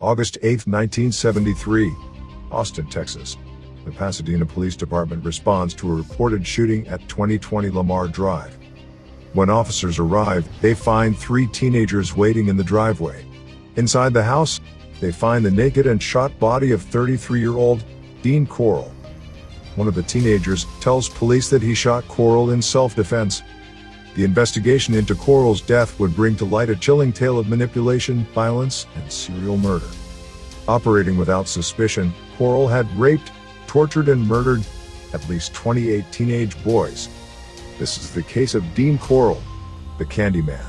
August 8, 1973, Austin, Texas. The Pasadena Police Department responds to a reported shooting at 2020 Lamar Drive. When officers arrive, they find 3 teenagers waiting in the driveway. Inside the house, they find the naked and shot body of 33-year-old Dean Corll. One of the teenagers tells police that he shot Corll in self-defense. The investigation into Corll's death would bring to light a chilling tale of manipulation, violence, and serial murder. Operating without suspicion, Corll had raped, tortured, and murdered at least 28 teenage boys. This is the case of Dean Corll, the Candyman.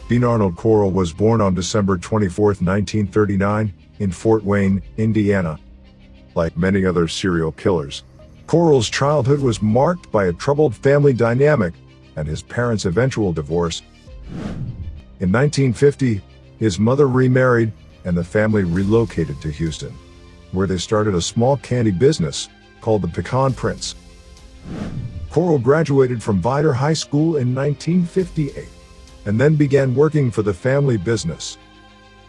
Dean Arnold Corll was born on December 24, 1939, in Fort Wayne, Indiana. Like many other serial killers, Corll's childhood was marked by a troubled family dynamic and his parents' eventual divorce. In 1950, his mother remarried and the family relocated to Houston, where they started a small candy business called the Pecan Prince. Corll graduated from Vidor High School in 1958 and then began working for the family business.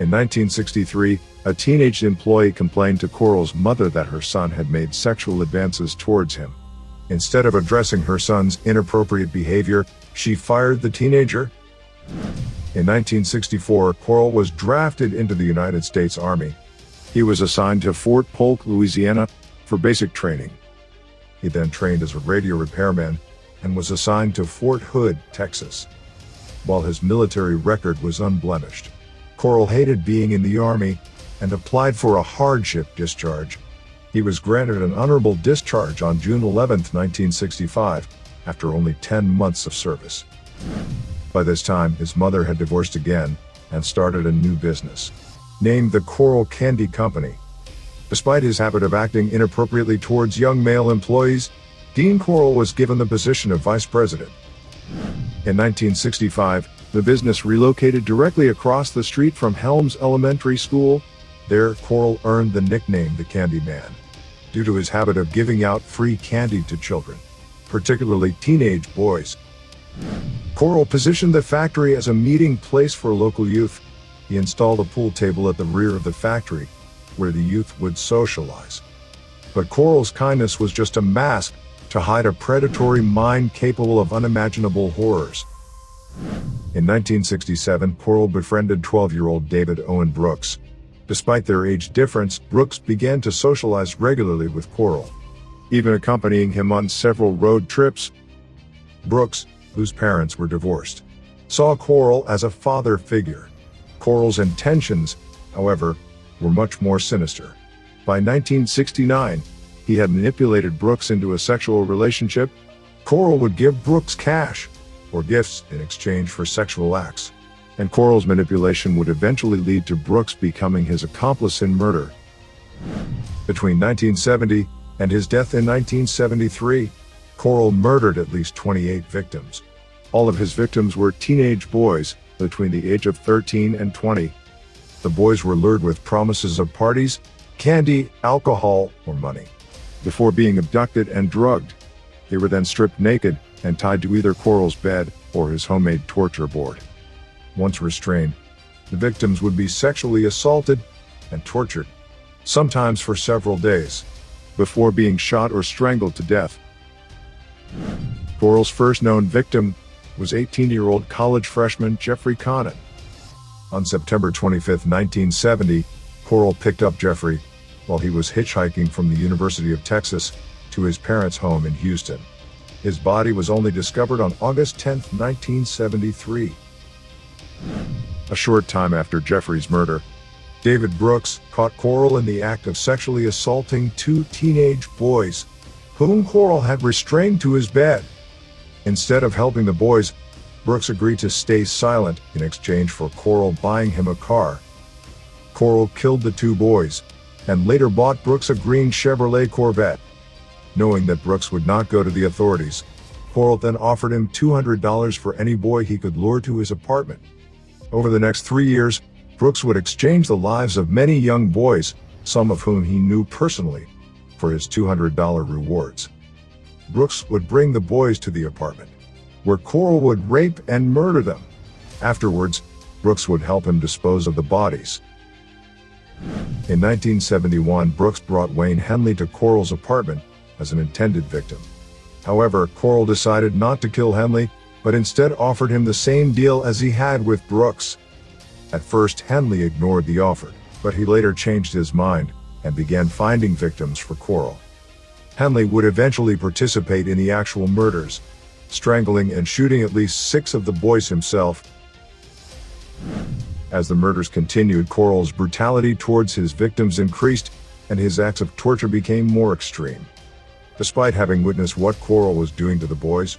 In 1963, a teenage employee complained to Corll's mother that her son had made sexual advances towards him. Instead of addressing her son's inappropriate behavior, she fired the teenager. In 1964, Corll was drafted into the United States Army. He was assigned to Fort Polk, Louisiana, for basic training. He then trained as a radio repairman and was assigned to Fort Hood, Texas. While his military record was unblemished, Corll hated being in the Army and applied for a hardship discharge. He was granted an honorable discharge on June 11, 1965, after only 10 months of service. By this time, his mother had divorced again and started a new business, named the Corll Candy Company. Despite his habit of acting inappropriately towards young male employees, Dean Corll was given the position of vice president. In 1965, the business relocated directly across the street from Helms Elementary School. There, Corll earned the nickname the Candyman, due to his habit of giving out free candy to children, particularly teenage boys. Corll positioned the factory as a meeting place for local youth. He installed a pool table at the rear of the factory, where the youth would socialize. But Corll's kindness was just a mask to hide a predatory mind capable of unimaginable horrors. In 1967, Corll befriended 12-year-old David Owen Brooks. Despite their age difference, Brooks began to socialize regularly with Corll, even accompanying him on several road trips. Brooks, whose parents were divorced, saw Corll as a father figure. Corll's intentions, however, were much more sinister. By 1969, he had manipulated Brooks into a sexual relationship. Corll would give Brooks cash or gifts in exchange for sexual acts, and Corll's manipulation would eventually lead to Brooks becoming his accomplice in murder. Between 1970 and his death in 1973, Corll murdered at least 28 victims. All of his victims were teenage boys between the age of 13 and 20. The boys were lured with promises of parties, candy, alcohol, or money. Before being abducted and drugged, they were then stripped naked and tied to either Corll's bed or his homemade torture board. Once restrained, the victims would be sexually assaulted and tortured, sometimes for several days, before being shot or strangled to death. Corll's first known victim was 18-year-old college freshman Jeffrey Conant. On September 25, 1970, Corll picked up Jeffrey while he was hitchhiking from the University of Texas to his parents' home in Houston. His body was only discovered on August 10, 1973. A short time after Jeffrey's murder, David Brooks caught Corll in the act of sexually assaulting 2 teenage boys, whom Corll had restrained to his bed. Instead of helping the boys, Brooks agreed to stay silent in exchange for Corll buying him a car. Corll killed the 2 boys and later bought Brooks a green Chevrolet Corvette. Knowing that Brooks would not go to the authorities, Corll then offered him $200 for any boy he could lure to his apartment. Over the next 3 years, Brooks would exchange the lives of many young boys, some of whom he knew personally. for his $200 rewards. Brooks would bring the boys to the apartment, where Corll would rape and murder them. Afterwards, Brooks would help him dispose of the bodies. In 1971, Brooks brought Wayne Henley to Corll's apartment as an intended victim. However, Corll decided not to kill Henley, but instead offered him the same deal as he had with Brooks. At first, Henley ignored the offer, but he later changed his mind and began finding victims for Corll. Henley would eventually participate in the actual murders, strangling and shooting at least 6 of the boys himself. As the murders continued, Corll's brutality towards his victims increased, and his acts of torture became more extreme. Despite having witnessed what Corll was doing to the boys,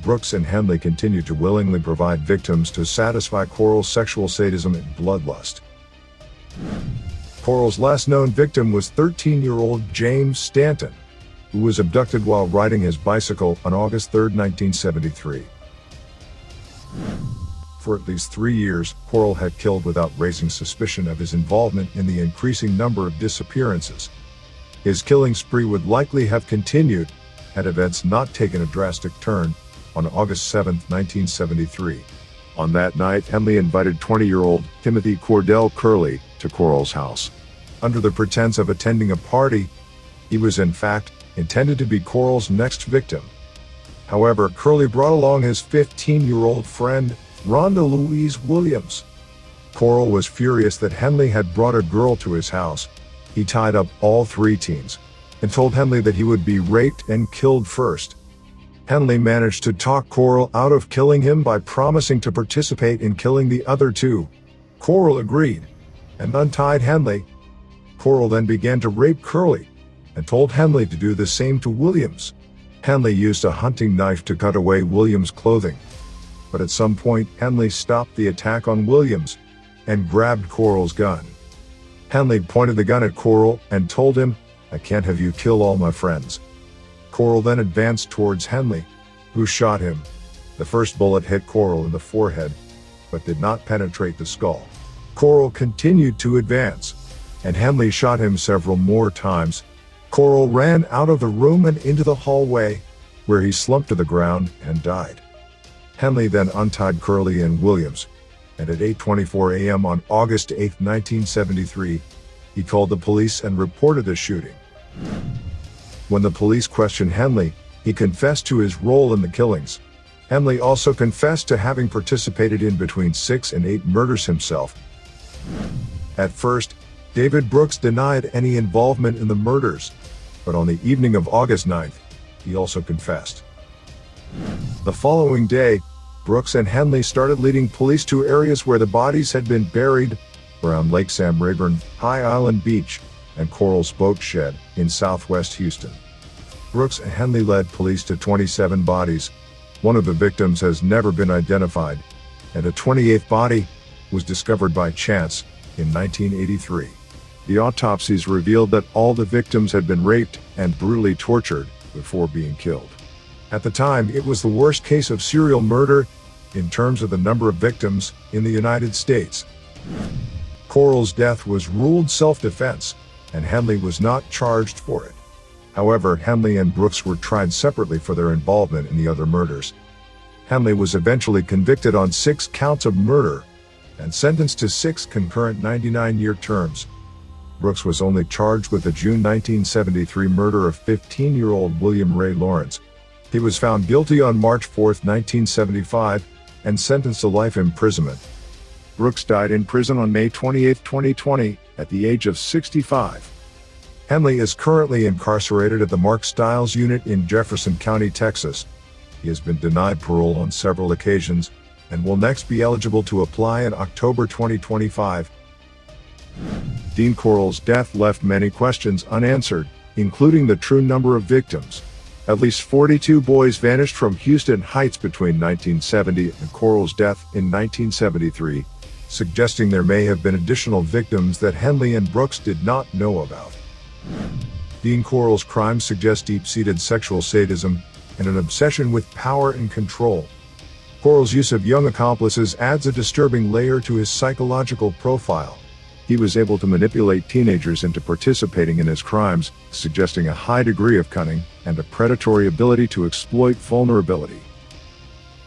Brooks and Henley continued to willingly provide victims to satisfy Corll's sexual sadism and bloodlust. Corll's last known victim was 13-year-old James Stanton, who was abducted while riding his bicycle on August 3, 1973. For at least 3 years, Corll had killed without raising suspicion of his involvement in the increasing number of disappearances. His killing spree would likely have continued had events not taken a drastic turn on August 7, 1973. On that night, Henley invited 20-year-old Timothy Cordell Curley to Corll's house. Under the pretense of attending a party, he was in fact intended to be Corll's next victim. However, Curley brought along his 15-year-old friend, Rhonda Louise Williams. Corll was furious that Henley had brought a girl to his house. He tied up all 3 teens and told Henley that he would be raped and killed first. Henley managed to talk Corll out of killing him by promising to participate in killing the other 2. Corll agreed and untied Henley. Corll then began to rape Curley and told Henley to do the same to Williams. Henley used a hunting knife to cut away Williams' clothing, but at some point Henley stopped the attack on Williams and grabbed Corll's gun. Henley pointed the gun at Corll and told him, "I can't have you kill all my friends." Corll then advanced towards Henley, who shot him. The first bullet hit Corll in the forehead, but did not penetrate the skull. Corll continued to advance, and Henley shot him several more times. Corll ran out of the room and into the hallway, where he slumped to the ground and died. Henley then untied Curley and Williams, and at 8:24 a.m. on August 8, 1973, he called the police and reported the shooting. When the police questioned Henley, he confessed to his role in the killings. Henley also confessed to having participated in between 6 and 8 murders himself. At first, David Brooks denied any involvement in the murders, but on the evening of August 9th, he also confessed. The following day, Brooks and Henley started leading police to areas where the bodies had been buried, around Lake Sam Rayburn, High Island Beach, and Corll's boat shed in southwest Houston. Brooks and Henley led police to 27 bodies. One of the victims has never been identified, and a 28th body was discovered by chance in 1983. The autopsies revealed that all the victims had been raped and brutally tortured before being killed. At the time, it was the worst case of serial murder in terms of the number of victims in the United States. Corll's death was ruled self-defense, and Henley was not charged for it. However, Henley and Brooks were tried separately for their involvement in the other murders. Henley was eventually convicted on 6 counts of murder and sentenced to 6 concurrent 99-year terms. Brooks was only charged with the June 1973 murder of 15-year-old William Ray Lawrence. He was found guilty on March 4, 1975, and sentenced to life imprisonment. Brooks died in prison on May 28, 2020, at the age of 65. Henley is currently incarcerated at the Mark Stiles Unit in Jefferson County, Texas. He has been denied parole on several occasions and will next be eligible to apply in October 2025. Dean Corll's death left many questions unanswered, including the true number of victims. At least 42 boys vanished from Houston Heights between 1970 and Corll's death in 1973, suggesting there may have been additional victims that Henley and Brooks did not know about. Dean Corll's crimes suggest deep-seated sexual sadism and an obsession with power and control. Corll's use of young accomplices adds a disturbing layer to his psychological profile. He was able to manipulate teenagers into participating in his crimes, suggesting a high degree of cunning and a predatory ability to exploit vulnerability.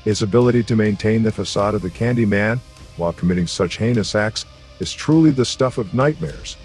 His ability to maintain the facade of the Candy Man, while committing such heinous acts, is truly the stuff of nightmares.